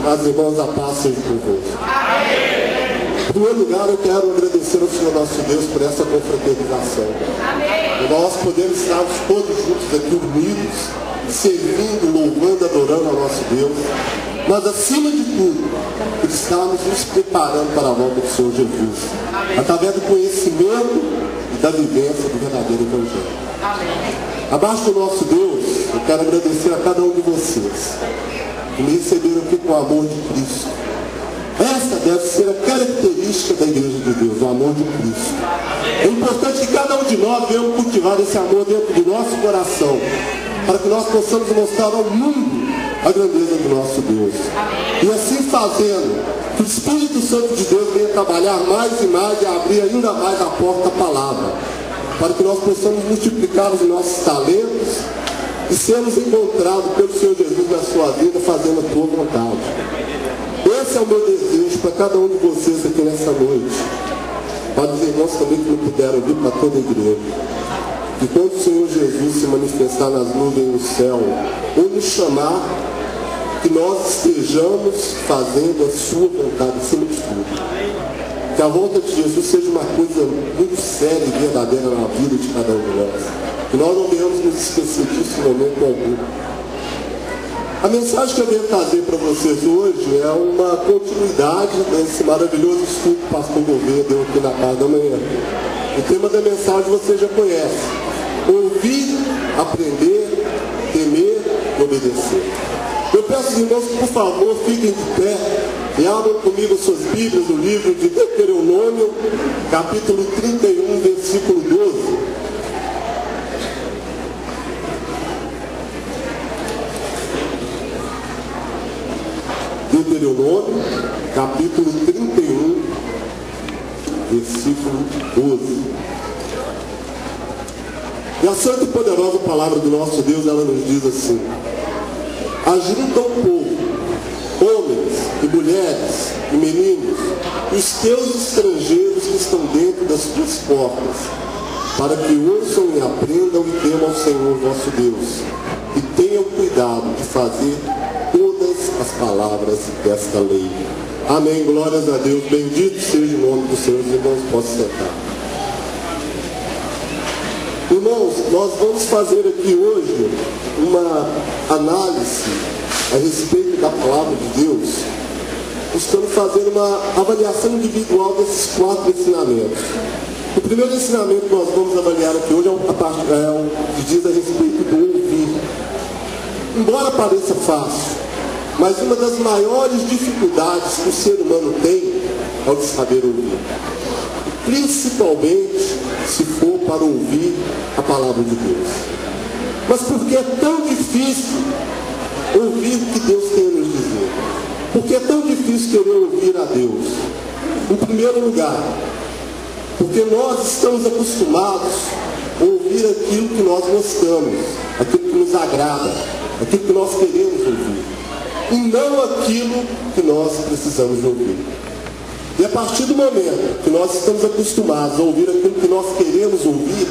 As irmãs, a paz seja convosco. Em primeiro lugar, eu quero agradecer ao Senhor nosso Deus por essa confraternização. Nós podemos estar todos juntos aqui unidos, servindo, louvando, adorando ao nosso Deus. Mas, acima de tudo, estamos nos preparando para a volta do Senhor Jesus, através do conhecimento e da vivência do verdadeiro Evangelho. Abaixo do nosso Deus, eu quero agradecer a cada um de vocês que me receberam aqui com o amor de Cristo. Essa deve ser a característica da Igreja de Deus, o amor de Cristo. É importante que cada um de nós venhamos cultivar esse amor dentro do nosso coração, para que nós possamos mostrar ao mundo a grandeza do nosso Deus. E assim fazendo, que o Espírito Santo de Deus venha trabalhar mais e mais e abrir ainda mais a porta à palavra, para que nós possamos multiplicar os nossos talentos e sermos encontrados pelo Senhor Jesus na sua vida, fazendo a tua vontade. Esse é o meu desejo para cada um de vocês aqui nessa noite. Para os irmãos também que não puderam vir, para toda a igreja. E quando o Senhor Jesus se manifestar nas nuvens no céu, ou nos chamar, que nós estejamos fazendo a sua vontade acima de tudo. Que a volta de Jesus seja uma coisa muito séria e verdadeira na vida de cada um de nós. Que nós não devemos nos esquecer disso em momento algum. A mensagem que eu venho trazer para vocês hoje é uma continuidade desse maravilhoso estudo que o pastor Gouveia deu aqui na parte da manhã. O tema da mensagem você já conhece: ouvir, aprender, temer e obedecer. Eu peço aos irmãos que, por favor, fiquem de pé e abram comigo suas Bíblias no livro de Deuteronômio, capítulo 31, versículo 12. Deuteronômio, capítulo 31, versículo 12. E a santa e poderosa palavra do nosso Deus, ela nos diz assim: ajunta o povo, homens e mulheres e meninos, e os teus estrangeiros que estão dentro das tuas portas, para que ouçam e aprendam e temam ao Senhor nosso Deus, e tenham cuidado de fazer todas as palavras desta lei. Amém, glórias a Deus, bendito seja o nome do Senhor. Os irmãos podem sentar. Irmãos, nós vamos fazer aqui hoje uma análise a respeito da palavra de Deus, buscando fazer uma avaliação individual desses 4 ensinamentos. O primeiro ensinamento que nós vamos avaliar aqui hoje é o que diz a respeito do ouvir. Embora pareça fácil, mas uma das maiores dificuldades que o ser humano tem é o de saber ouvir. Principalmente se for para ouvir a palavra de Deus. Mas por que é tão difícil ouvir o que Deus tem a nos dizer? Por que é tão difícil querer ouvir a Deus? Em primeiro lugar, porque nós estamos acostumados a ouvir aquilo que nós gostamos, aquilo que nos agrada, aquilo que nós queremos ouvir, e não aquilo que nós precisamos de ouvir. E a partir do momento que nós estamos acostumados a ouvir aquilo que nós queremos ouvir,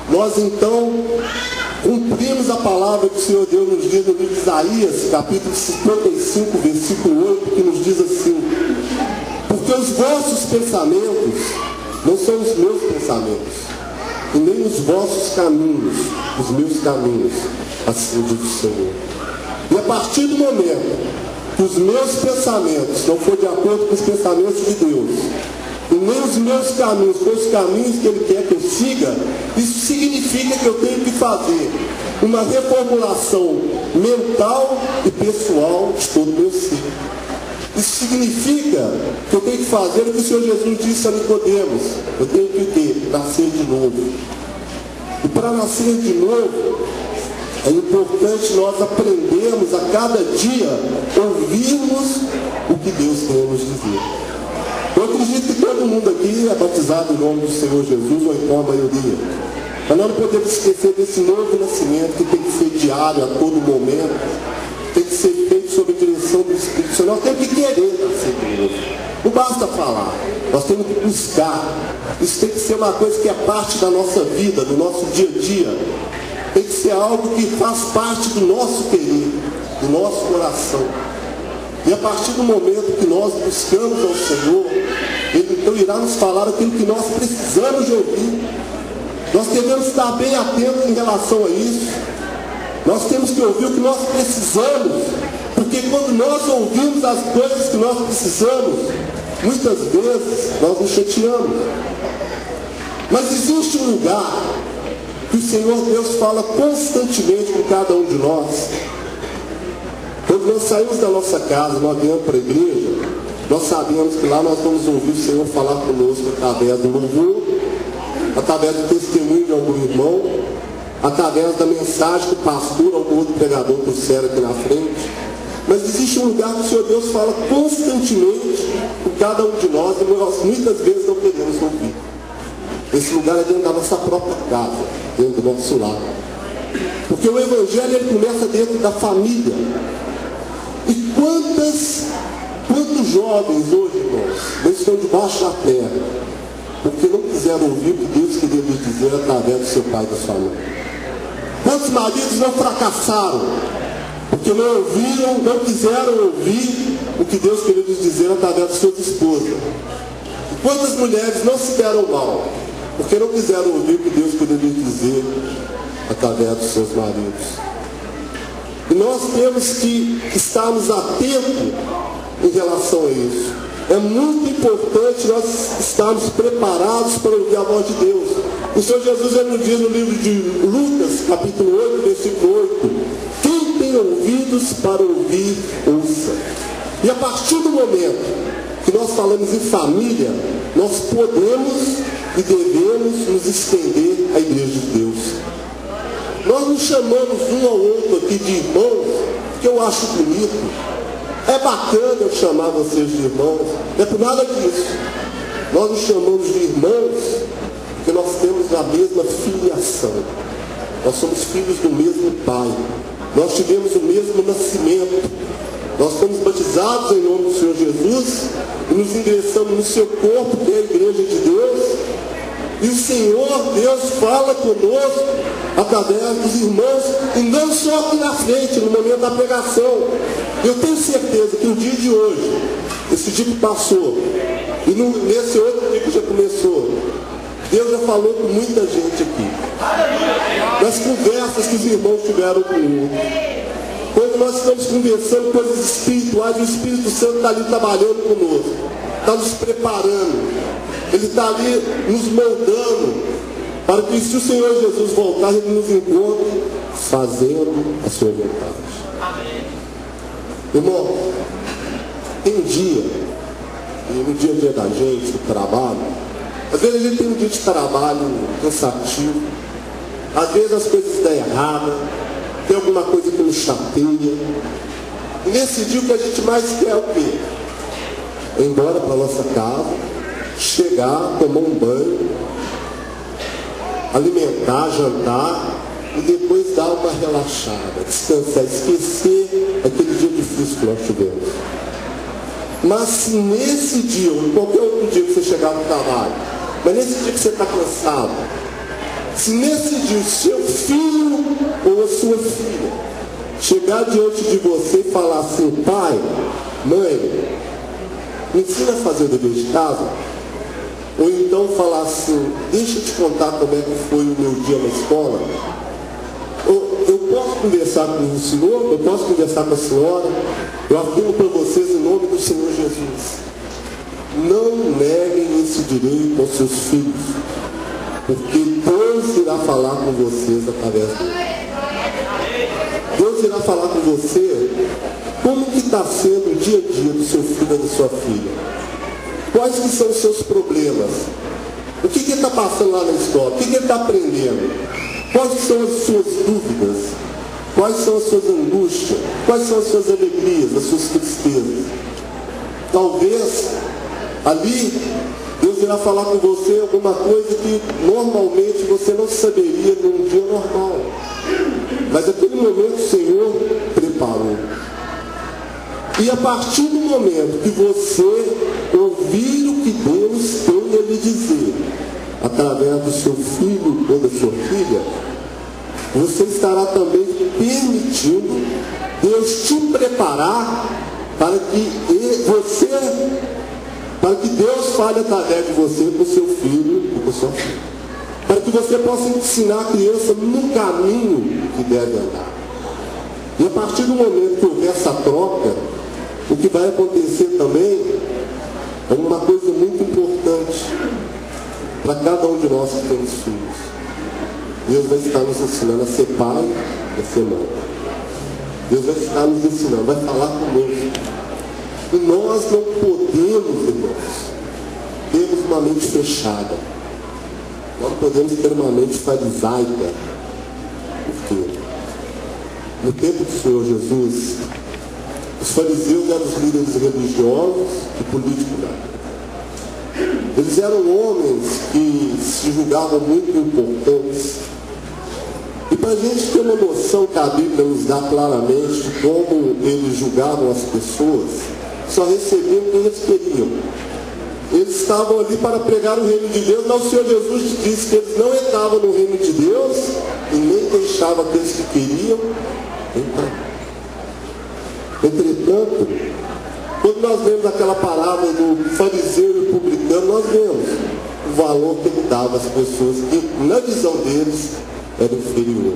nós então cumprimos a palavra que o Senhor Deus nos diz no livro de Isaías, capítulo 55, versículo 8, que nos diz assim: porque os vossos pensamentos não são os meus pensamentos, e nem os vossos caminhos, os meus caminhos, assim diz o Senhor. E a partir do momento que os meus pensamentos não forem de acordo com os pensamentos de Deus, e nem os meus caminhos com os caminhos que Ele quer que eu siga, isso significa que eu tenho que fazer uma reformulação mental e pessoal de todo o meu ser. Isso significa que eu tenho que fazer o que o Senhor Jesus disse a Nicodemos: eu tenho que nascer de novo. E para nascer de novo, é importante nós aprendermos a cada dia, ouvirmos o que Deus tem a nos dizer. Eu acredito que todo mundo aqui é batizado em nome do Senhor Jesus, ou então a maioria. Mas nós não podemos esquecer desse novo nascimento que tem que ser diário, a todo momento. Tem que ser feito sob a direção do Espírito Santo. Nós temos que querer nascer de novo. Não basta falar, nós temos que buscar. Isso tem que ser uma coisa que é parte da nossa vida, do nosso dia a dia. Tem que ser algo que faz parte do nosso querer, do nosso coração. E a partir do momento que nós buscamos ao Senhor, Ele então irá nos falar aquilo que nós precisamos de ouvir. Nós devemos estar bem atentos em relação a isso. Nós temos que ouvir o que nós precisamos, porque quando nós ouvimos as coisas que nós precisamos, muitas vezes nós nos chateamos. Mas existe um lugar que o Senhor Deus fala constantemente com cada um de nós. Quando nós saímos da nossa casa, nós viemos para a igreja, nós sabemos que lá nós vamos ouvir o Senhor falar conosco através do louvor, através do testemunho de algum irmão, através da mensagem que o pastor ou algum outro pregador trouxeram aqui na frente. Mas existe um lugar que o Senhor Deus fala constantemente com cada um de nós e nós muitas vezes não queremos ouvir. Esse lugar é dentro da nossa própria casa, dentro do nosso lar. Porque o Evangelho ele começa dentro da família. E quantos jovens hoje, irmãos, não estão debaixo da terra, porque não quiseram ouvir o que Deus queria lhes dizer através do seu pai e da sua mãe? Quantos maridos não fracassaram, porque não ouviram, não quiseram ouvir o que Deus queria lhes dizer através de suas esposas? E quantas mulheres não se deram mal, porque não quiseram ouvir o que Deus queria lhes dizer através dos seus maridos? E nós temos que estarmos atentos em relação a isso. É muito importante nós estarmos preparados para ouvir a voz de Deus. O Senhor Jesus ele nos diz no livro de Lucas, capítulo 8, versículo 8: quem tem ouvidos para ouvir, ouça. E a partir do momento que nós falamos em família, nós podemos e devemos nos estender à igreja de Deus. Nós nos chamamos um ao outro aqui de irmãos, que eu acho bonito. É bacana eu chamar vocês de irmãos, não é por nada disso. Nós nos chamamos de irmãos porque nós temos a mesma filiação. Nós somos filhos do mesmo Pai. Nós tivemos o mesmo nascimento. Nós fomos batizados em nome do Senhor Jesus e nos ingressamos no seu corpo, que é a igreja de Deus. E o Senhor Deus fala conosco através dos irmãos, e não só aqui na frente, no momento da pregação. Eu tenho certeza que o dia de hoje, esse dia que passou, e nesse outro dia que já começou, Deus já falou com muita gente aqui. Nas conversas que os irmãos tiveram comigo. Quando nós estamos conversando coisas espirituais, o Espírito Santo está ali trabalhando conosco, está nos preparando. Ele está ali nos moldando, para que se o Senhor Jesus voltar, Ele nos encontre fazendo a sua vontade. Amém. Irmão, tem dia, e no dia a dia da gente, no trabalho, às vezes a gente tem um dia de trabalho cansativo, às vezes as coisas dão errado, tem alguma coisa que nos chateia, e nesse dia o que a gente mais quer é o quê? Ir embora para a nossa casa, chegar, tomar um banho, alimentar, jantar e depois dar uma relaxada, descansar, esquecer aquele dia difícil que nós tivemos. Mas se nesse dia, ou qualquer outro dia que você chegar no trabalho, mas nesse dia que você está cansado, se nesse dia o seu filho ou a sua filha chegar diante de você e falar assim: pai, mãe, me ensina a fazer o dever de casa. Ou então falar assim: deixa eu te contar como é que foi o meu dia na escola. Eu posso conversar com o senhor, eu posso conversar com a senhora. Eu afirmo para vocês em nome do Senhor Jesus: não neguem esse direito aos seus filhos, porque Deus irá falar com vocês através dele. Deus irá falar com você como que está sendo o dia a dia do seu filho ou da sua filha. Quais que são os seus problemas? O que ele está passando lá na escola? O que ele está aprendendo? Quais são as suas dúvidas? Quais são as suas angústias? Quais são as suas alegrias, as suas tristezas? Talvez ali Deus irá falar com você alguma coisa que normalmente você não saberia num dia normal. Mas naquele momento o Senhor preparou. E a partir do momento que você ouvir o que Deus tem a lhe dizer, através do seu filho ou da sua filha, você estará também permitindo Deus te preparar para que Deus fale através de você com o seu filho e com a sua filha. Para que você possa ensinar a criança no caminho que deve andar. E a partir do momento que houver essa troca, o que vai acontecer também é uma coisa muito importante para cada um de nós que temos filhos. Deus vai estar nos ensinando a ser pai e a ser mãe. Deus vai estar nos ensinando, vai falar conosco. E nós não podemos, irmãos, termos uma mente fechada. Nós não podemos ter uma mente farisaica. Por quê? No tempo do Senhor Jesus, os fariseus eram os líderes religiosos e políticos da época. Eles eram homens que se julgavam muito importantes. E para a gente ter uma noção que a Bíblia nos dá claramente de como eles julgavam as pessoas, só recebiam o que eles queriam. Eles estavam ali para pregar o reino de Deus, mas o Senhor Jesus disse que eles não entravam no reino de Deus e nem deixavam aqueles que queriam entrar. Entretanto, quando nós vemos aquela parábola do fariseu e publicano, nós vemos o valor que ele dava às pessoas que, na visão deles, era inferior.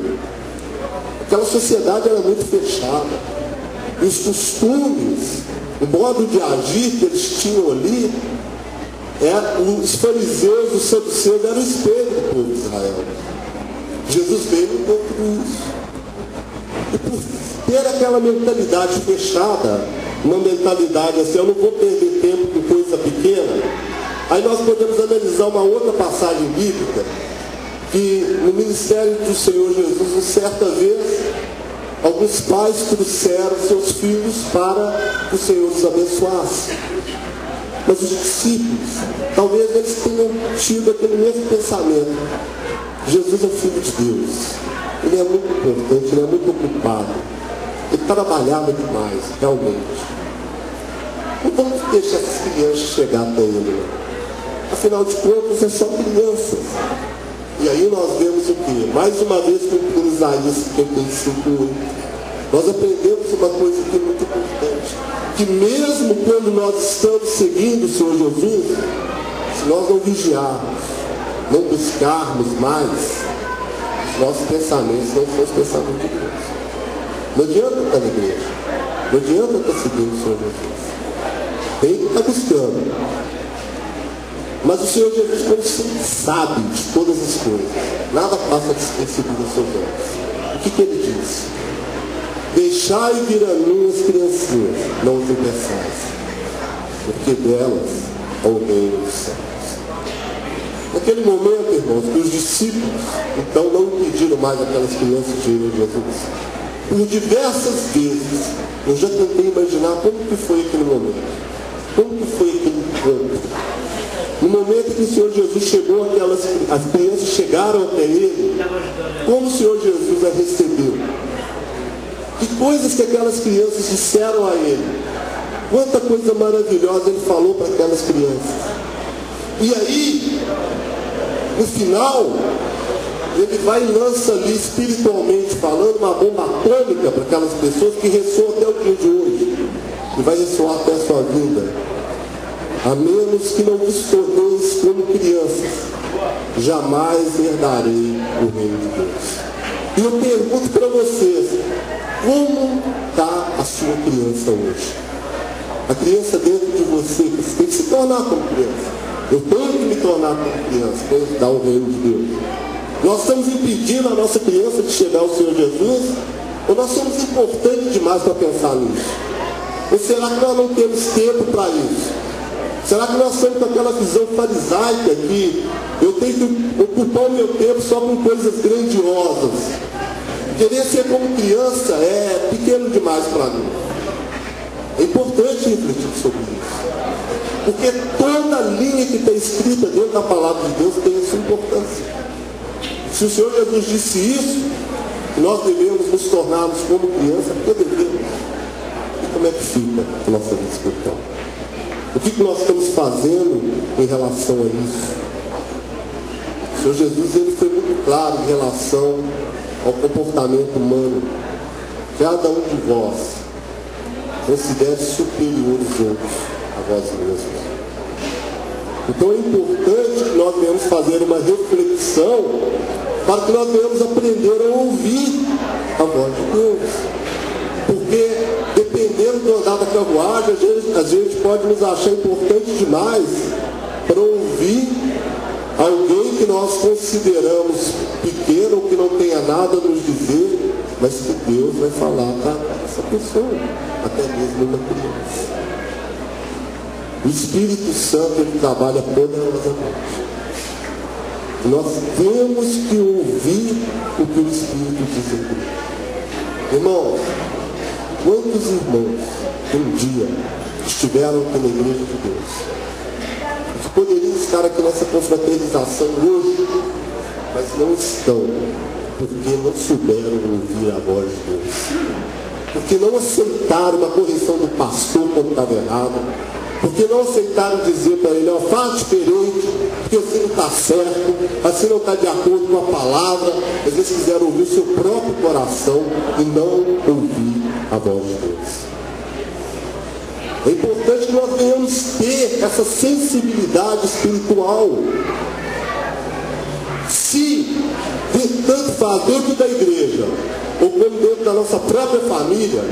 Aquela sociedade era muito fechada. E os costumes, o modo de agir que eles tinham ali, os fariseus, os saduceus eram o espelho do povo de Israel. Jesus veio um pouco disso. E por ter aquela mentalidade fechada, uma mentalidade assim, eu não vou perder tempo com coisa pequena, aí nós podemos analisar uma outra passagem bíblica, que no ministério do Senhor Jesus, uma certa vez, alguns pais trouxeram seus filhos para que o Senhor os abençoasse. Mas os discípulos, talvez eles tenham tido aquele mesmo pensamento. Jesus é o Filho de Deus. Ele é muito importante, ele é muito ocupado. Ele trabalhava demais, realmente. Não vamos deixar essas crianças chegar até ele, não. Afinal de contas, é só crianças. E aí nós vemos o quê? Mais uma vez, com Isaías 55, nós aprendemos uma coisa que é muito importante. Que mesmo quando nós estamos seguindo o Senhor Jesus, se nós não vigiarmos, não buscarmos mais, os nossos pensamentos não são os pensamentos de Deus. Não adianta estar na igreja. Não adianta estar seguindo o Senhor Jesus. Tem que estar buscando. Mas o Senhor Jesus, como sempre sabe de todas as coisas, nada passa despercebido aos seus olhos. O que ele diz? Deixai vir a mim as criancinhas, não os impeçais, porque delas é o reino dos céus. Naquele momento, irmãos, que os discípulos, então, não impediram mais aquelas crianças de irem a Jesus. Por diversas vezes, eu já tentei imaginar como que foi aquele momento. Como que foi aquele encontro. No momento que o Senhor Jesus chegou, as crianças chegaram até ele, como o Senhor Jesus a recebeu? Que coisas que aquelas crianças disseram a ele. Quanta coisa maravilhosa ele falou para aquelas crianças. E aí, no final, ele vai e lança ali espiritualmente falando uma bomba atômica para aquelas pessoas que ressoam até o dia de hoje. E vai ressoar até a sua vida. A menos que não vos torneis como crianças, jamais herdarei o reino de Deus. E eu pergunto para vocês, como está a sua criança hoje? A criança dentro de você, que você tem que se tornar como criança. Eu tenho que me tornar como criança para herdar o reino de Deus. Nós estamos impedindo a nossa criança de chegar ao Senhor Jesus? Ou nós somos importantes demais para pensar nisso? Ou será que nós não temos tempo para isso? Será que nós estamos com aquela visão farisaica que eu tenho que ocupar o meu tempo só com coisas grandiosas? Querer ser como criança é pequeno demais para mim. É importante refletir sobre isso. Porque toda linha que está escrita dentro da palavra de Deus tem a sua importância. Se o Senhor Jesus disse isso, que nós devemos nos tornarmos como criança, porque devemos. E como é que fica a nossa vida espiritual? O que nós estamos fazendo em relação a isso? O Senhor Jesus ele foi muito claro em relação ao comportamento humano. Cada um de vós considere superiores outros a vós mesmos. Então é importante que nós venhamos fazer uma reflexão para que nós venhamos aprender a ouvir a voz de Deus. Porque, dependendo do andar da carruagem, a gente pode nos achar importante demais para ouvir alguém que nós consideramos pequeno ou que não tenha nada a nos dizer, mas que Deus vai falar para essa pessoa, até mesmo uma criança. O Espírito Santo, ele trabalha poderosamente. Nós temos que ouvir o que o Espírito diz aqui. Irmãos, quantos irmãos um dia estiveram aqui na igreja de Deus, que poderiam estar aqui nessa confraternização hoje, mas não estão, porque não souberam ouvir a voz de Deus, porque não aceitaram uma correção do pastor quando estava errado, porque não aceitaram dizer para ele, ó, faz diferente, porque assim não está certo, assim não está de acordo com a palavra. Às vezes quiseram ouvir o seu próprio coração e não ouvir a voz de Deus. É importante que nós venhamos ter essa sensibilidade espiritual. Se tanto faz dentro da igreja, ou como dentro da nossa própria família,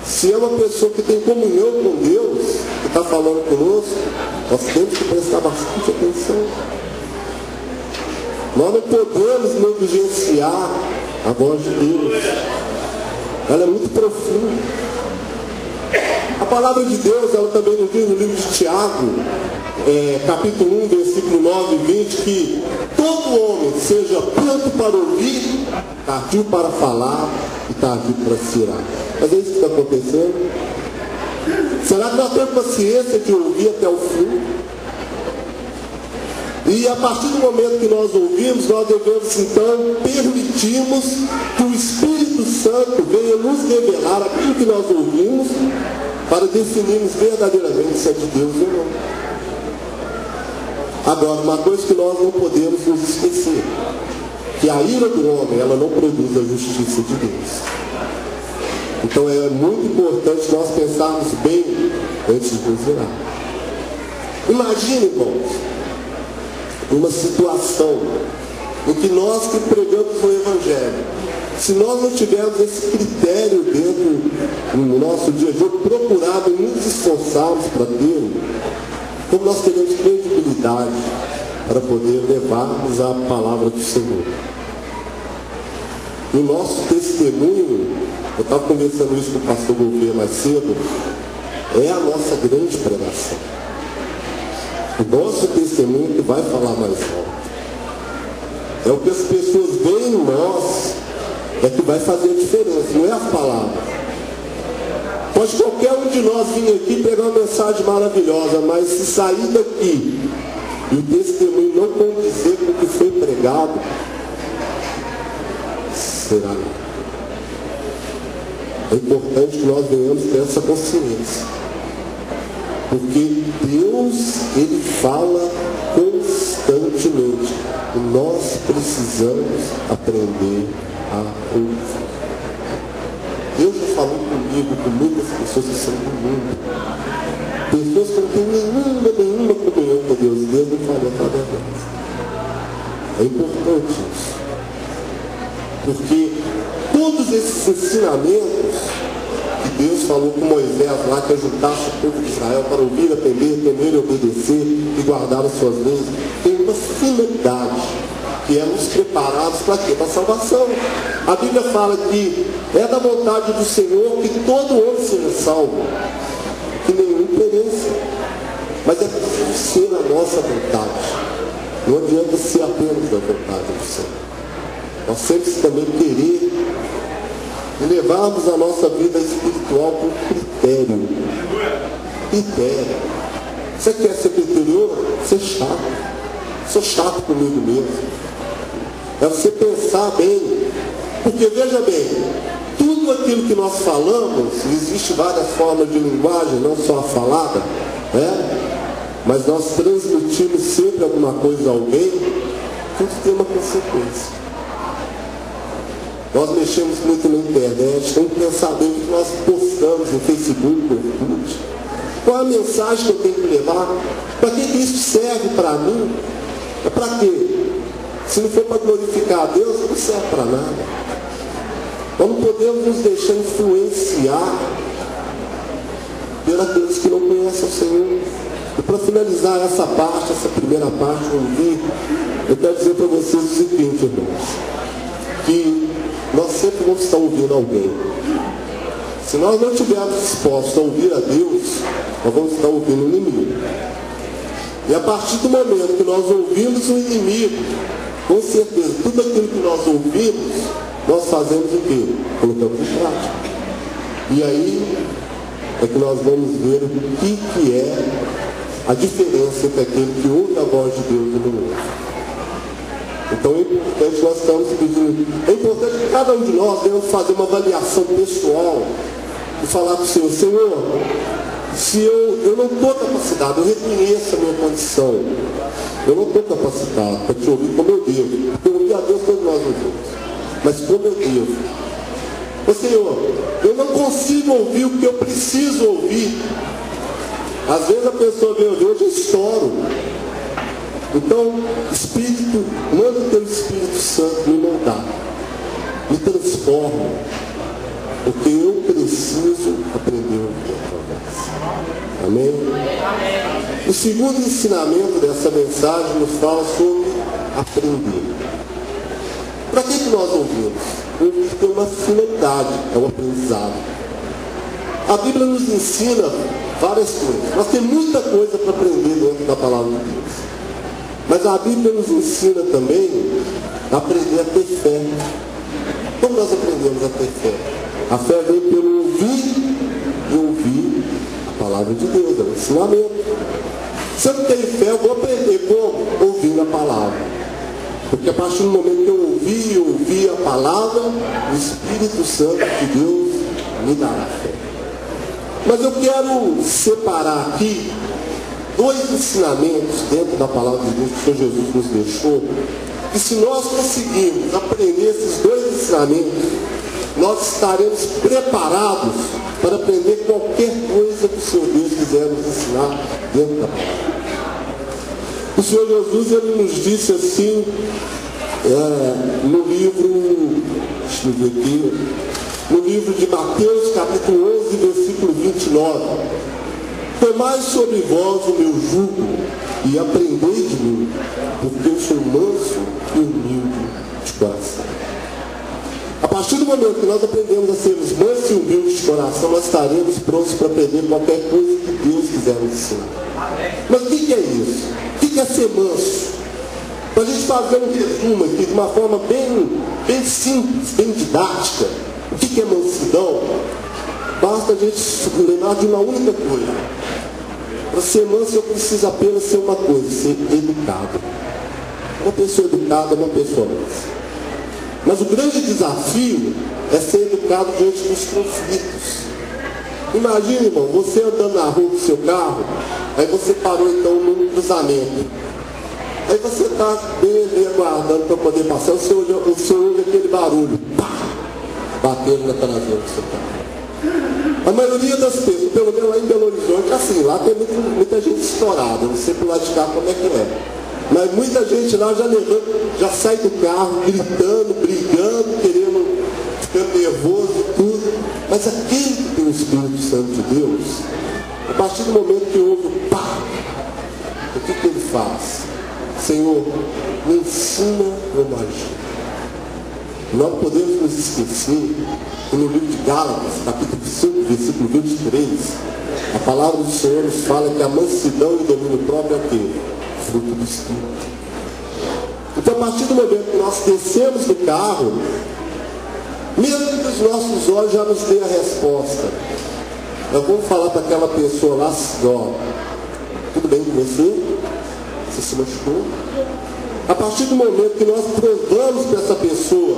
se é uma pessoa que tem comunhão com Deus, que está falando conosco, nós temos que prestar bastante atenção. Nós não podemos negligenciar a voz de Deus. Ela é muito profunda. A palavra de Deus, ela também nos diz no livro de Tiago, capítulo 1, versículo 9 e 20, que todo homem seja pronto para ouvir, tardio para falar e tardio para se irar. Mas é isso que está acontecendo? Será que nós temos paciência de ouvir até o fim? E a partir do momento que nós ouvimos, nós devemos então permitirmos que o Espírito Santo venha nos revelar aquilo que nós ouvimos, para definirmos verdadeiramente se é de Deus ou não. Agora, uma coisa que nós não podemos nos esquecer, que a ira do homem, ela não produz a justiça de Deus. Então é muito importante nós pensarmos bem antes de nos virar. Imagine, irmãos, uma situação em que nós que pregamos o Evangelho, se nós não tivermos esse critério dentro do nosso dia a dia, procurado e nos esforçarmos para ter, como nós teremos credibilidade para poder levarmos a palavra do Senhor. E o nosso testemunho, eu estava conversando isso com o pastor Gouveia mais cedo, é a nossa grande pregação. O nosso testemunho que vai falar mais alto. É o que as pessoas veem em nós, é que vai fazer a diferença, não é as palavras. Pode qualquer um de nós vir aqui pegar uma mensagem maravilhosa, mas se sair daqui e o testemunho não condizer com o que foi pregado, será. É importante que nós venhamos ter essa consciência. Porque Deus, Ele fala constantemente. E nós precisamos aprender a ouvir. Deus já falou comigo, com muitas pessoas que são do mundo. Pessoas que não têm nenhuma comunhão com Deus. Deus não falou através delas. É importante isso. Porque todos esses ensinamentos que Deus falou com Moisés lá, que ajuntasse o povo de Israel para ouvir, aprender, temer e obedecer e guardar as suas leis, tem uma finalidade, que é nos prepararmos para quê? Para a salvação. A Bíblia fala que é da vontade do Senhor que todo homem seja salvo, que nenhum pereça. Mas é preciso ser a nossa vontade. Não adianta ser apenas da vontade do Senhor. Nós temos que também querer e levarmos a nossa vida espiritual por critério. Critério. Você quer ser criterioso? Ser chato. Sou chato comigo mesmo. É você pensar bem. Porque veja bem, tudo aquilo que nós falamos, existe várias formas de linguagem, não só a falada, né? Mas nós transmitimos sempre alguma coisa a alguém, tudo tem uma consequência. Nós mexemos muito na internet, tem que saber o que nós postamos no Facebook, no YouTube. Qual é a mensagem que eu tenho que levar? Para que isso serve para mim? É para quê? Se não for para glorificar a Deus, não serve para nada. Nós não podemos nos deixar influenciar pelos que não conhecem o Senhor. E para finalizar essa parte, essa primeira parte, eu quero dizer para vocês o seguinte, irmãos, que nós sempre vamos estar ouvindo alguém. Se nós não estivermos dispostos a ouvir a Deus, nós vamos estar ouvindo o inimigo. E a partir do momento que nós ouvimos o inimigo, com certeza, tudo aquilo que nós ouvimos, nós fazemos o quê? Colocamos em prática. E aí é que nós vamos ver o que é a diferença entre aquele que ouve a voz de Deus e não ouve. Então é importante, nós estamos pedindo, é importante que cada um de nós devemos fazer uma avaliação pessoal e falar para o Senhor, Senhor, se eu não estou capacitado, eu reconheço a minha condição, eu não estou capacitado para te ouvir como eu devo, porque ouvir a Deus todos nós ouvimos, mas como eu devo. Ô Senhor, eu não consigo ouvir o que eu preciso ouvir. Às vezes a pessoa vem ouvir, hoje eu estouro. Então, Espírito, manda o teu Espírito Santo me moldar, me transforma, porque eu preciso aprender a ouvir a tua voz. Amém? O segundo ensinamento dessa mensagem nos fala sobre aprender. Para que nós ouvimos? Ouvir tem uma finalidade, é o aprendizado. A Bíblia nos ensina várias coisas. Nós temos muita coisa para aprender dentro da palavra de Deus. Mas a Bíblia nos ensina também a aprender a ter fé. Como nós aprendemos a ter fé? A fé vem pelo ouvir e ouvir a palavra de Deus, é o ensinamento. Se eu não tenho fé, eu vou aprender como? Ouvindo a palavra. Porque a partir do momento que eu ouvi a palavra, o Espírito Santo de Deus me dará fé. Mas eu quero separar aqui dois ensinamentos dentro da palavra de Deus que o Senhor Jesus nos deixou. E se nós conseguirmos aprender esses dois ensinamentos, nós estaremos preparados para aprender qualquer coisa que o Senhor Deus quiser nos ensinar dentro da palavra. O Senhor Jesus, ele nos disse assim, no livro, deixa eu ver aqui, no livro de Mateus, capítulo 11, versículo 29. Tomai sobre vós o meu jugo e aprendei de mim, porque eu sou manso e humilde de coração. A partir do momento que nós aprendemos a sermos mansos e humildes de coração, nós estaremos prontos para aprender qualquer coisa que Deus quiser nos ensinar. Mas o que é isso? O que é ser manso? Para a gente fazer um resumo aqui de uma forma bem simples, bem didática, o que é mansidão? Basta a gente lembrar de uma única coisa. Para ser manso eu preciso apenas ser uma coisa, ser educado. Uma pessoa educada é uma pessoa mansa. Mas o grande desafio é ser educado diante dos conflitos. Imagina, irmão, você andando na rua com o seu carro, aí você parou então num cruzamento. Aí você está bem ali aguardando para poder passar, o senhor ouve aquele barulho, pá, batendo na traseira do seu carro. A maioria das pessoas, pelo menos lá em Belo Horizonte, assim, lá tem muita gente estourada, não sei por lá de cá como é que é. Mas muita gente lá já sai do carro gritando, brigando, querendo, ficando nervoso e tudo. Mas aquele que tem o Espírito Santo de Deus, a partir do momento que ouve o pá, o que ele faz? Senhor, me ensina como agir. Não podemos nos esquecer que no livro de Gálatas, capítulo 5, versículo 23, a palavra do Senhor nos fala que a mansidão e o domínio próprio é o quê? Fruto do Espírito. Então, a partir do momento que nós descemos do carro, mesmo que os nossos olhos já nos dêem a resposta, nós vamos falar para aquela pessoa lá, ó, tudo bem com você? Você se machucou? A partir do momento que nós provamos para essa pessoa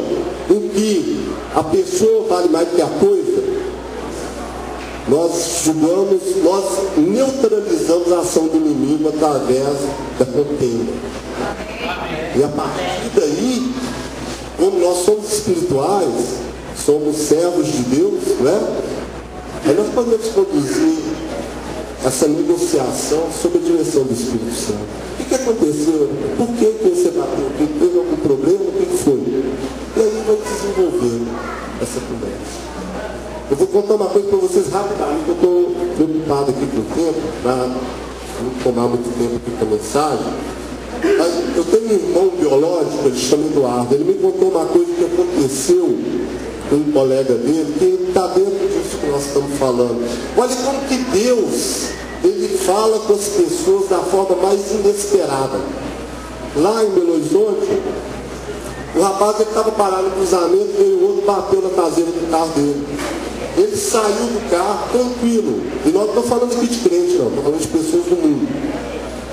em que a pessoa vale mais do que a coisa, nós julgamos, nós neutralizamos a ação do inimigo através da contenda. E a partir daí, como nós somos espirituais, somos servos de Deus, né? Aí nós podemos conduzir essa negociação sob a direção do Espírito Santo. O que aconteceu? Por que você bateu? Teve algum problema? O que foi? E aí vai desenvolver essa conversa. Eu vou contar uma coisa para vocês rapidamente, eu estou preocupado aqui com o tempo, para não tomar muito tempo aqui com a mensagem. Mas eu tenho um irmão biológico, ele chama Eduardo, ele me contou uma coisa que aconteceu com um colega dele, que está dentro disso que nós estamos falando. Olha como que Deus, ele fala com as pessoas da forma mais inesperada. Lá em Belo Horizonte, o rapaz estava parado no cruzamento, veio o outro, bateu na traseira do carro dele. Ele saiu do carro tranquilo. E nós não estamos falando aqui de crente, não, estamos falando de pessoas do mundo.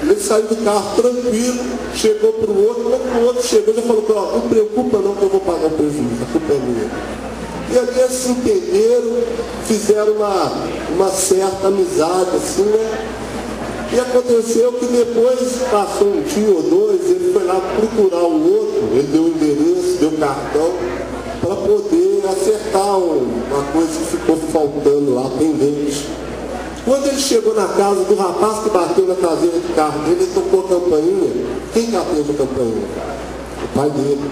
Ele saiu do carro tranquilo, chegou para o outro, quando o outro chegou, já falou, não preocupa não que eu vou pagar o prejuízo, a culpa é minha. E ali eles se entenderam, fizeram uma certa amizade, assim, né? E aconteceu que depois, passou um dia ou dois, ele foi lá procurar o outro, ele deu o endereço, deu o cartão, para poder acertar uma coisa que ficou faltando lá, pendente. Quando ele chegou na casa do rapaz que bateu na traseira do carro dele, ele tocou a campainha. Quem que atende a campainha? O pai dele.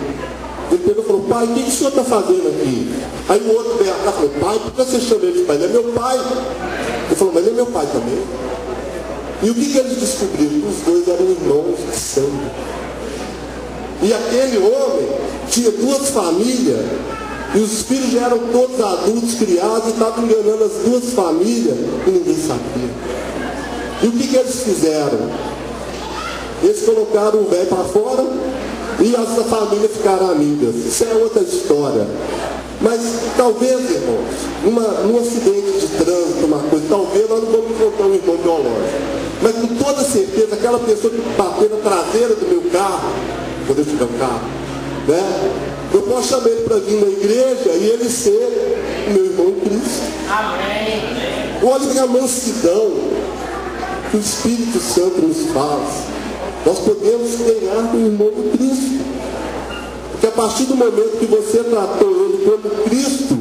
Ele pegou e falou, pai, o que o senhor está fazendo aqui? Aí o outro veio atrás e falou, pai, por que você chama ele de pai? Ele é meu pai. Ele falou, mas ele é meu pai também. E o que eles descobriram? Os dois eram irmãos de sangue. E aquele homem tinha duas famílias, e os filhos já eram todos adultos, criados, e estavam enganando as duas famílias, e ninguém sabia. E o que eles fizeram? Eles colocaram o velho para fora, e essa família ficaram amigas. Isso é outra história. Mas talvez, irmãos, num acidente de trânsito, uma coisa, talvez nós não vamos encontrar um irmão biológico. Mas com toda certeza, aquela pessoa que bateu na traseira do meu carro, quando eu tiver um carro, né? Eu posso chamar ele para vir na igreja e ele ser meu irmão em Cristo. Amém. Olha a mansidão que o Espírito Santo nos faz. Nós podemos ganhar com o irmão em Cristo. Porque a partir do momento que você tratou ele como Cristo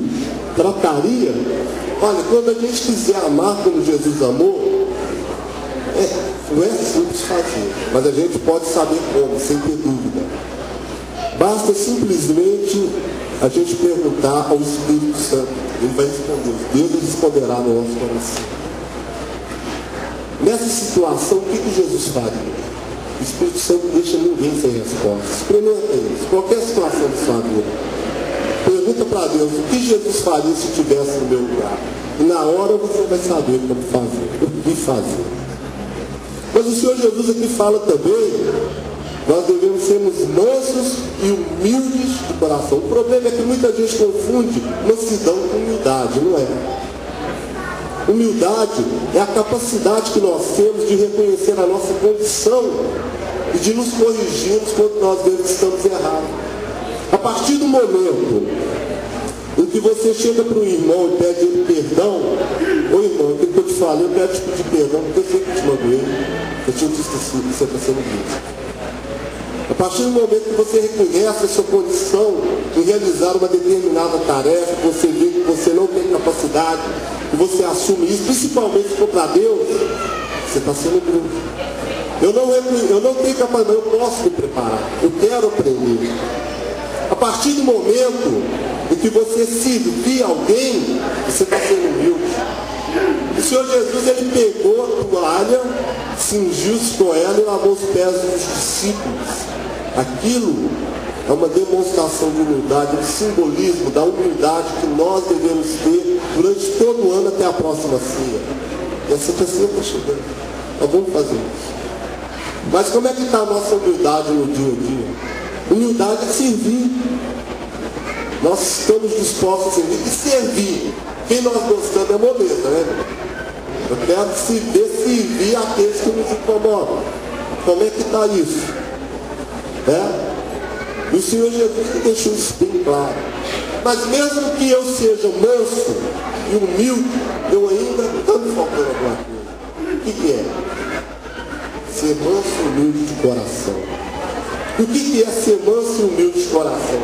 trataria, olha, quando a gente quiser amar como Jesus amou, não é simples fazer, mas a gente pode saber como, sem ter dúvida. Basta simplesmente a gente perguntar ao Espírito Santo. Ele vai responder. Deus responderá no nosso coração. Nessa situação, o que Jesus faria? O Espírito Santo não deixa ninguém sem resposta. Experimenta isso. Qualquer situação da sua vida. Pergunta para Deus, o que Jesus faria se estivesse no meu lugar? E na hora você vai saber como fazer, o que fazer. Mas o Senhor Jesus aqui fala também, nós devemos sermos mansos e humildes de coração. O problema é que muita gente confunde mansidão com humildade, não é? Humildade é a capacidade que nós temos de reconhecer a nossa condição e de nos corrigirmos quando nós vemos que estamos errados. A partir do momento em que você chega para o irmão e pede ele perdão, ô irmão, o que eu te falei, eu quero te pedir perdão, porque eu sei que te magoei, eu tinha te esquecido que você está sendo visto. A partir do momento que você reconhece a sua condição em realizar uma determinada tarefa, que você vê que você não tem capacidade, que você assume isso, principalmente se for para Deus, você está sendo bruto. Eu não tenho capacidade, eu posso me preparar, eu quero aprender. A partir do momento em que você servir alguém, você está sendo humilde. O Senhor Jesus, ele pegou a toalha, cingiu-se com ela e lavou os pés dos discípulos. Aquilo é uma demonstração de humildade, um simbolismo da humildade que nós devemos ter durante todo o ano até a próxima ceia. E essa pessoa está chegando. Nós vamos fazer isso. Mas como é que está a nossa humildade no dia a dia? Humildade é servir. Nós estamos dispostos a servir e servir. Quem nós gostamos é modesta, né? Eu quero servir aqueles que nos incomodam. Como é que está isso? E o Senhor Jesus deixou isso bem claro. Mas mesmo que eu seja manso e humilde, eu ainda estou me faltando alguma coisa. O que é? Ser manso e humilde de coração. E o que é ser manso e humilde de coração?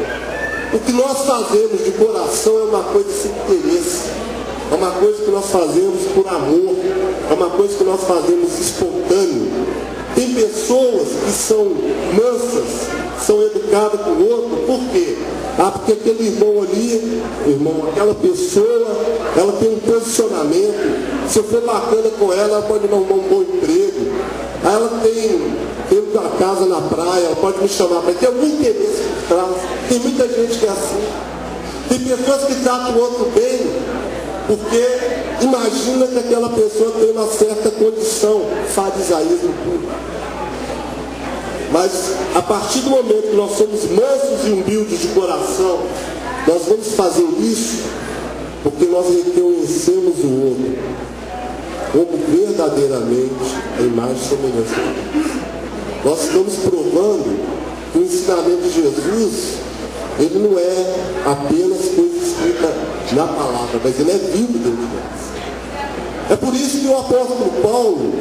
O que nós fazemos de coração é uma coisa sem interesse. É uma coisa que nós fazemos por amor. É uma coisa que nós fazemos espontâneo. Tem pessoas que são mansas, são educadas com o outro. Por quê? Porque aquele irmão ali, aquela pessoa, ela tem um posicionamento. Se eu for bacana com ela, ela pode me arrumar um bom emprego. Aí ela tem uma casa na praia, ela pode me chamar, mas tem algum interesse por trás. Tem muita gente que é assim. Tem pessoas que tratam o outro bem, porque imagina que aquela pessoa tem uma certa condição, farisaísmo puro. Mas a partir do momento que nós somos mansos e humildes de coração, nós vamos fazer isso porque nós reconhecemos o outro como verdadeiramente a imagem e semelhança de Deus. Nós estamos provando que o ensinamento de Jesus, ele não é apenas coisa escrita na palavra, mas ele é vivo dentro de nós. É por isso que o apóstolo Paulo,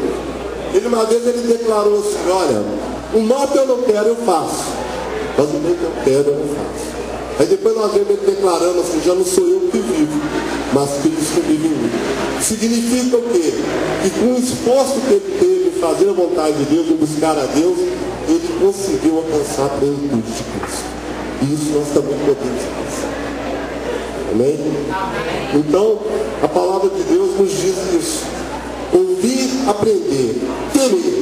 uma vez ele declarou assim: olha, o mal que eu não quero eu faço, mas o bem que eu quero eu não faço. Aí depois nós vemos ele declarando assim: já não sou eu que vivo, mas Cristo vive em mim. Significa o quê? Que com o esforço que ele teve em fazer a vontade de Deus, em buscar a Deus, ele conseguiu alcançar a plenitude de Cristo. E isso nós também podemos alcançar. Amém? Então, a palavra de Deus nos diz isso: ouvir, aprender, temer.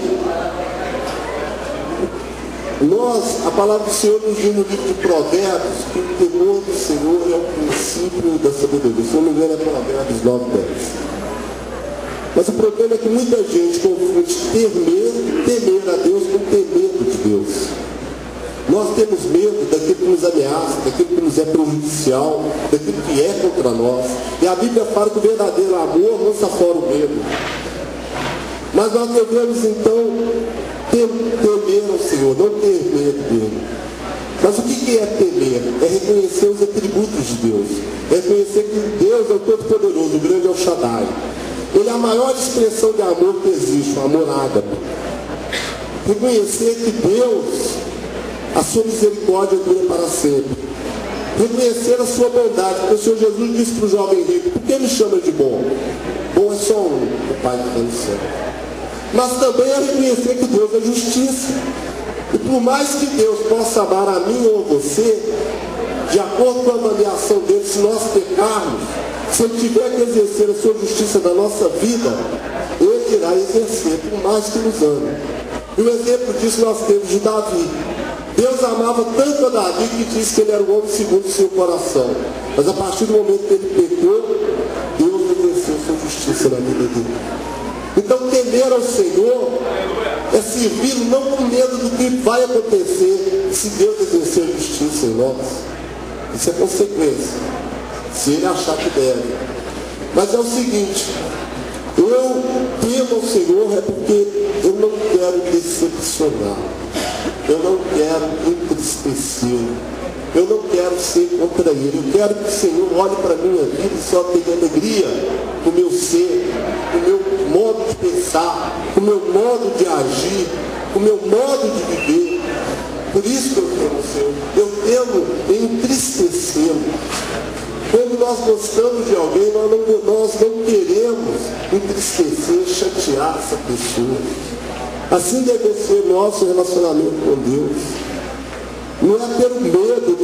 A palavra do Senhor nos diz no livro de Provérbios que o temor do Senhor é o princípio da sabedoria. Se não me engano, é Provérbios 9:10. Mas o problema é que muita gente confunde temer a Deus com ter medo de Deus. Nós temos medo daquilo que nos ameaça, daquilo que nos é prejudicial, daquilo que é contra nós. E a Bíblia fala que o verdadeiro amor lança fora o medo. Mas nós devemos então temer ao Senhor, não ter medo dele. Mas o que é temer? É reconhecer os atributos de Deus. É reconhecer que Deus é o Todo-Poderoso, o grande El Shaddai. Ele é a maior expressão de amor que existe, o amor ágape. Reconhecer que Deus, a sua misericórdia dura para sempre. Reconhecer a sua bondade, porque o Senhor Jesus disse para o jovem rico: por que me chama de bom? Bom é só um, o Pai que está no céu. Mas também é reconhecer que Deus é justiça. E por mais que Deus possa amar a mim ou a você, de acordo com a avaliação dele, se nós pecarmos, se ele tiver que exercer a sua justiça na nossa vida, ele irá exercer, por mais que nos ame. E o exemplo disso nós temos de Davi. Deus amava tanto a Davi que disse que ele era o homem segundo o seu coração. Mas a partir do momento que ele pecou, Deus exerceu a sua justiça na vida dele. Então temer ao Senhor é servir não com medo do que vai acontecer se Deus exercer justiça em nós. Isso é consequência, se ele achar que deve. Mas é o seguinte: eu temo ao Senhor é porque eu não quero decepcionar, eu não quero entristecê-lo, eu não quero ser contra ele. Eu quero que o Senhor olhe para a minha vida e só tenha alegria com o meu ser, com o meu modo de pensar, com o meu modo de agir, com o meu modo de viver. Por isso que eu temo o Senhor. Eu temo entristecê-lo. Quando nós gostamos de alguém, nós não queremos entristecer, chatear essa pessoa. Assim deve ser nosso relacionamento com Deus. Não é ter o medo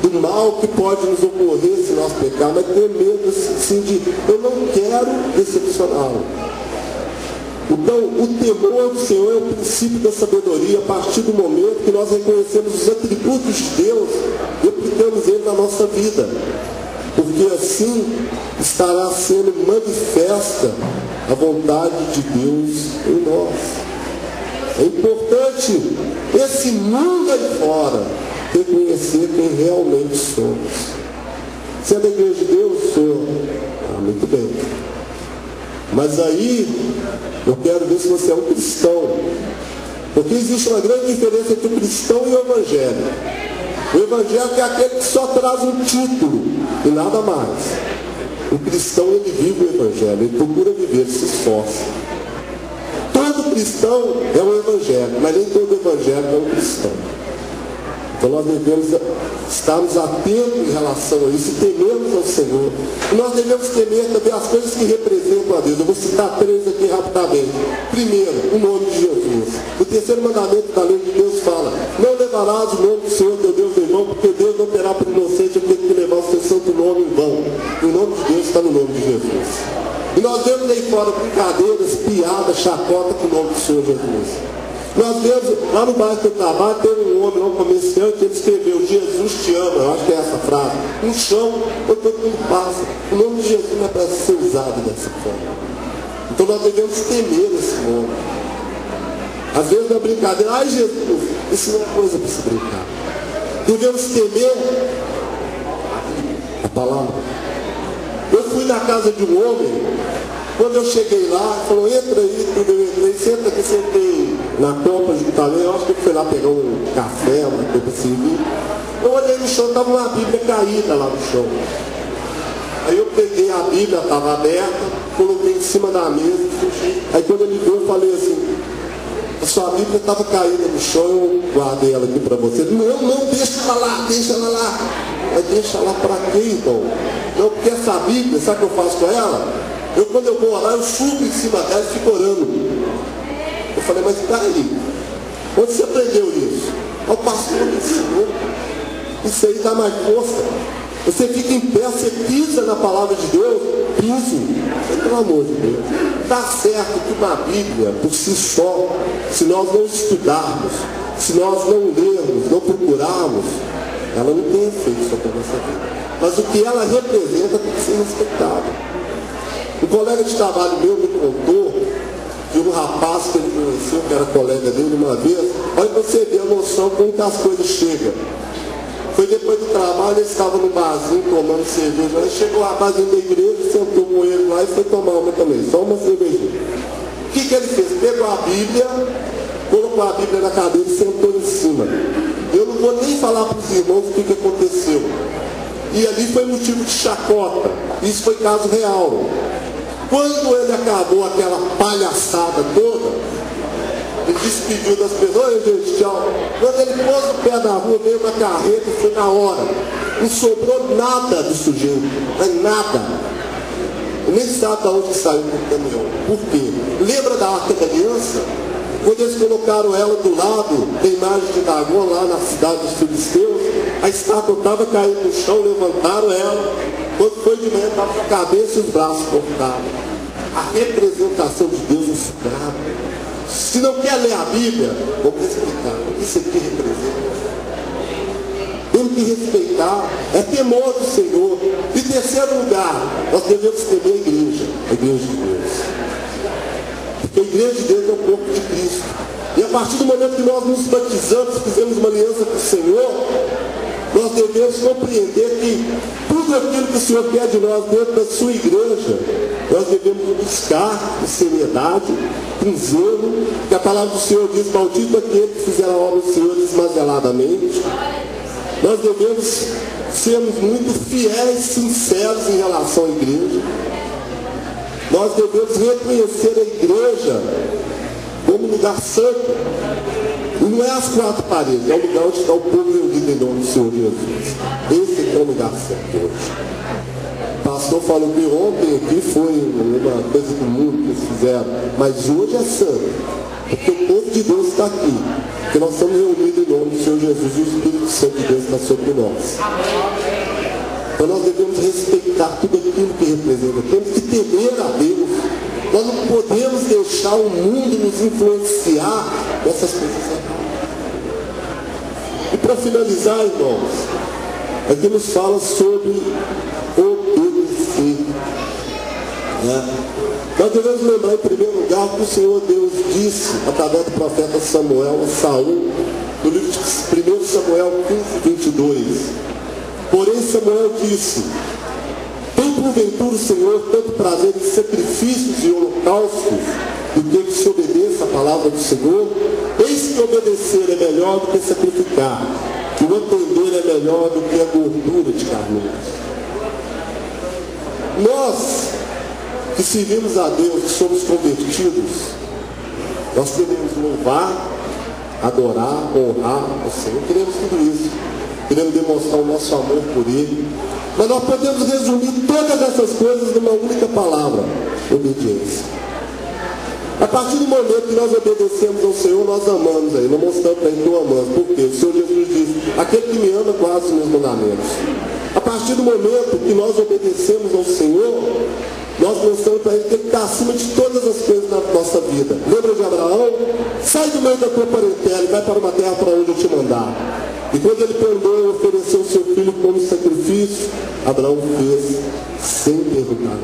do mal que pode nos ocorrer se nós pecarmos, mas ter medo assim de eu não quero decepcioná-lo. Então, o temor do Senhor é o princípio da sabedoria. A partir do momento que nós reconhecemos os atributos de Deus e aplicamos ele na nossa vida, porque assim estará sendo manifesta a vontade de Deus em nós. É importante esse mundo aí fora reconhecer quem realmente somos. Se é da igreja de Deus, sou. Muito bem. Mas aí eu quero ver se você é um cristão. Porque existe uma grande diferença entre o cristão e o evangelho. O evangelho é aquele que só traz um título e nada mais. O cristão, ele vive o evangelho, ele procura viver, ele se esforça. Todo cristão é um evangelho, mas nem todo evangelho é um cristão. Então nós devemos estarmos atentos em relação a isso e temermos ao Senhor. E nós devemos temer também as coisas que representam a Deus. Eu vou citar 3 aqui rapidamente. Primeiro, o nome de Jesus. O terceiro mandamento da lei de Deus fala: não levarás o nome do Senhor teu Deus em vão, porque Deus não terá por inocente aquele que levar o seu santo nome em vão. O nome de Deus está no nome de Jesus. E nós vemos aí fora brincadeiras, piadas, chacota com o nome do Senhor Jesus. Nós vemos, lá no bairro que eu trabalho, tem um homem, um comerciante, ele escreveu: Jesus te ama, eu acho que é essa frase, no chão, onde todo mundo passa. O nome de Jesus não é para ser usado dessa forma. Então nós devemos temer esse nome. Às vezes na brincadeira: ai Jesus, isso não é coisa para se brincar. Devemos temer a palavra. Eu fui na casa de um homem. Quando eu cheguei lá, ele falou: entra aí, tudo, eu entrei, senta aqui, sentei na copa juntamente. Eu acho que ele foi lá pegar um café, uma coisa assim. Eu olhei no chão, estava uma Bíblia caída lá no chão. Aí eu peguei a Bíblia, estava aberta, coloquei em cima da mesa, fechei. Aí quando ele viu, eu falei assim: a sua Bíblia estava caída no chão, eu guardei ela aqui para você. Não, deixa ela lá, deixa ela lá. Mas deixa lá para quê, então? Não, porque essa Bíblia, sabe o que eu faço com ela? Quando eu vou orar, eu subo em cima dela e fico orando. Eu falei: mas peraí, onde você aprendeu isso? O pastor me ensinou. Isso aí dá mais força. Você fica em pé, você pisa na palavra de Deus, piso. Pelo amor de Deus. Dá certo que uma Bíblia, por si só, se nós não estudarmos, se nós não lermos, não procurarmos, ela não tem efeito sobre a nossa vida. Mas o que ela representa tem que ser respeitado. Um colega de trabalho meu me contou de um rapaz que ele conheceu, que era colega dele uma vez. Olha para você ver a noção como que as coisas chegam. Foi depois do trabalho, ele estava no barzinho tomando cerveja. Aí chegou o rapazinho da igreja, sentou com ele lá e foi tomar uma também, só uma cervejinha. O que ele fez? Pegou a Bíblia, colocou a Bíblia na cadeira e sentou em cima. Eu não vou nem falar para os irmãos o que aconteceu. E ali foi motivo de chacota. Isso foi caso real. Quando ele acabou aquela palhaçada toda, ele despediu das pessoas: oi gente, tchau. Quando ele pôs o pé na rua, veio uma carreta e foi na hora. Não sobrou nada do sujeito, mas nada. Ele nem sabe de onde saiu o caminhão. Por quê? Lembra da Arca da Aliança? Quando eles colocaram ela do lado da imagem de Dagon, lá na cidade dos filisteus, a estátua estava caindo no chão, levantaram ela. Quando foi de manhã, estava com a cabeça e os braços cortados. A representação de Deus é sagrada. Se não quer ler a Bíblia, vamos explicar o que isso aqui representa. Temos que respeitar, é temor do Senhor. Em terceiro lugar, nós devemos temer a igreja de Deus. Porque a igreja de Deus é o corpo de Cristo. E a partir do momento que nós nos batizamos, fizemos uma aliança com o Senhor, nós devemos compreender que tudo aquilo que o Senhor quer de nós dentro da sua igreja, nós devemos buscar com seriedade, com zelo, porque a palavra do Senhor diz: maldito aquele que fizer a obra do Senhor desmazeladamente. Nós devemos sermos muito fiéis, sinceros em relação à igreja. Nós devemos reconhecer a igreja como lugar santo. E não é as 4 paredes, é o lugar onde está o povo reunido em nome do Senhor Jesus. Esse é o lugar certo hoje. O pastor falou que ontem aqui foi uma coisa comum que eles fizeram, mas hoje é santo, porque o povo de Deus está aqui, porque nós estamos reunidos em nome do Senhor Jesus e o Espírito Santo de Deus está sobre nós. Então nós devemos respeitar tudo aquilo que representa, temos que temer a Deus. Nós não podemos deixar o mundo nos influenciar nessas coisas. E para finalizar, irmãos, aqui nos fala sobre obedecer. Nós devemos lembrar em primeiro lugar que o Senhor Deus disse, através do profeta Samuel, a Saul, no livro de 1 Samuel 15, 22. Porém Samuel disse: tem porventura o Senhor tanto prazer em sacrifícios e holocaustos do que se obedeça a palavra do Senhor? Eis que obedecer é melhor do que sacrificar, que o entender é melhor do que a gordura de carneiros. Nós que servimos a Deus, que somos convertidos, nós devemos louvar adorar, honrar o Senhor. Queremos tudo isso. Queremos demonstrar o nosso amor por Ele. Mas nós podemos resumir todas essas coisas numa única palavra: obediência. A partir do momento que nós obedecemos ao Senhor, nós amamos Ele. Nós mostramos para Ele que o amamos. Por quê? O Senhor Jesus diz: aquele que me ama guarda os meus mandamentos. A partir do momento que nós obedecemos ao Senhor, nós mostramos para Ele que Ele está acima de todas as coisas na nossa vida. Lembra de Abraão? Sai do meio da tua parentela e vai para uma terra para onde eu te mandar. E quando ele perdoou e ofereceu o seu filho como sacrifício, Abraão fez sem perguntar.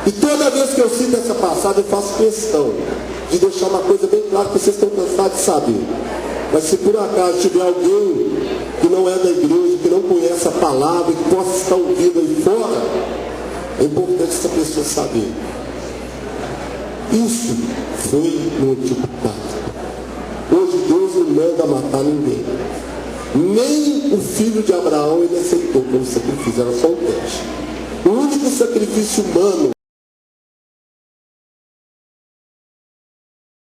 E toda vez que eu cito essa passagem, eu faço questão de deixar uma coisa bem clara que vocês estão cansados de saber. Mas se por acaso tiver alguém que não é da igreja, que não conhece a palavra, que possa estar ouvindo aí fora, é importante essa pessoa saber. Isso foi no Antigo Pacto. Hoje Deus não manda matar ninguém. Nem o filho de Abraão ele aceitou como sacrifício, era só um teste. O único sacrifício humano